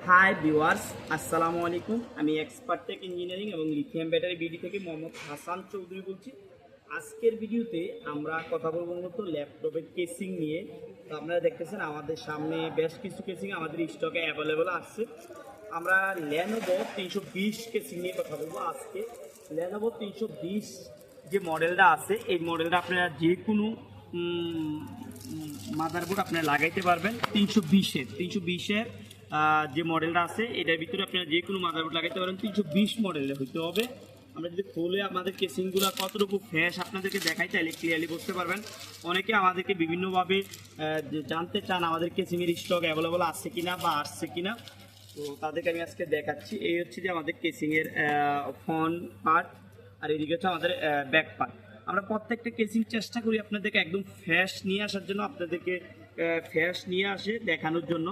Hi viewers, আসসালামু আলাইকুম। আমি এক্সপার্ট টেক ইঞ্জিনিয়ারিং এবং লিথিয়াম ব্যাটারি বিডি থেকে মোহাম্মদ হাসান চৌধুরী বলছি। আজকের ভিডিওতে আমরা কথা বলবো মূলত ল্যাপটপের কেসিং নিয়ে। তো আপনারা দেখতেছেন আমাদের সামনে বেশ কিছু কেসিং আমাদের স্টকে অ্যাভেলেবল আসছে। আমরা লেনোভো 320 কেসিং নিয়ে কথা বলবো আজকে। লেনোভো 320 যে মডেলটা আছে, এই মডেলটা আপনারা যে কোনো মাদারবোর্ড আপনারা লাগাইতে পারবেন। 320-এর যে মডেলটা আছে এটার ভিতরে আপনারা যে কোনো মাদারবোর্ড লাগাইতে পারেন। 320 মডেলের হইতে হবে। আমরা যদি খুলে আমাদের কেসিংগুলো কতটুকু ফ্রেশ আপনাদেরকে দেখাই তাহলে ক্লিয়ারলি বুঝতে পারবেন। অনেকে আমাদেরকে বিভিন্নভাবে জানতে চান আমাদের কেসিংয়ের স্টক অ্যাভেলেবল আছে কিনা বা আসছে কিনা। তো তাদেরকে আমি আজকে দেখাচ্ছি। এই হচ্ছে যে আমাদের কেসিংয়ের ফ্রন্ট পার্ট, আর এদিকে হচ্ছে আমাদের ব্যাক পার্ট। আমরা প্রত্যেকটা কেসিং চেষ্টা করি আপনাদেরকে একদম ফ্রেশ নিয়ে আসার জন্য, আপনাদেরকে ফ্রেশ নিয়ে আসে দেখানোর জন্য।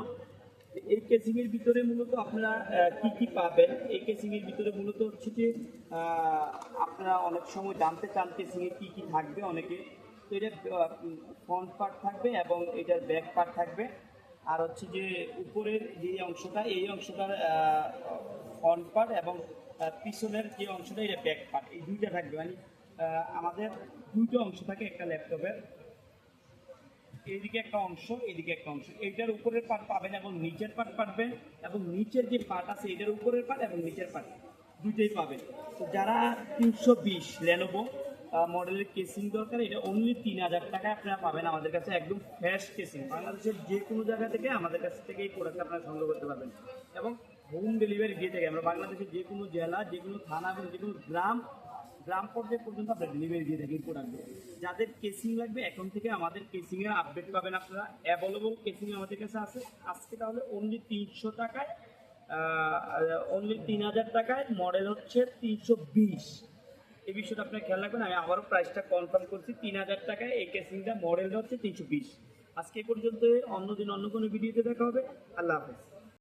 এই কেসিং এর ভিতরে মূলত আপনারা কি কি পাবেন, এই কেসিং এর ভিতরে মূলত হচ্ছে যে আপনারা অনেক সময় জানতে চান কেসিং এ কি কি থাকবে অনেকে। তো এটা ফ্রন্ট পার্ট থাকবে এবং এটার ব্যাক পার্ট থাকবে। আর হচ্ছে যে উপরের যে অংশটা, এই অংশটার ফ্রন্ট পার্ট এবং পিছনের যে অংশটা এটা ব্যাক পার্ট, এই দুইটা থাকবে। মানে আমাদের দুইটা অংশ থাকে একটা ল্যাপটপের। এইদিকে একটা অংশ, এদিকে একটা অংশ। এইটার উপরের পার্ট পাবেন এবং নিচের পার্ট পাবেন, এবং নিচের যে পার্ট আছে এটার উপরের পার্ট এবং নিচের পার্ট দুইটাই পাবেন। তো যারা 320 লেনোভো মডেলের কেসিং দরকার, এটা অনলি 3000 টাকায় আপনারা পাবেন আমাদের কাছে। একদম ফ্রেশ কেসিং, বাংলাদেশের যে কোনো জায়গা থেকে আমাদের কাছ থেকে এই প্রোডাক্ট আপনারা সংগ্রহ করতে পারবেন এবং হোম ডেলিভারি দিয়ে থাকে। আমরা বাংলাদেশের যে কোনো জেলা, যে কোনো থানা এবং যে কোনো গ্রাম পর্যায়ে পর্যন্ত আমরা ডেলিভারি দিয়ে থাকি প্রোডাক্টগুলো। যাদের কেসিং লাগবে এখন থেকে আমাদের কেসিংয়ের আপডেট পাবেন আপনারা। অ্যাভেলেবল কেসিং আমাদের কাছে আছে আজকে। তাহলে অনলি 300 টাকায়, অনলি 3000 টাকায় মডেল হচ্ছে 320। এই বিষয়টা আপনার খেয়াল রাখবেন। আমি আবারও প্রাইসটা কনফার্ম করছি, 3000 টাকায় এই কেসিংটা মডেলটা হচ্ছে 320। আজকে পর্যন্ত, অন্যদিন অন্য কোনো ভিডিওতে দেখা হবে। আল্লাহ হাফেজ।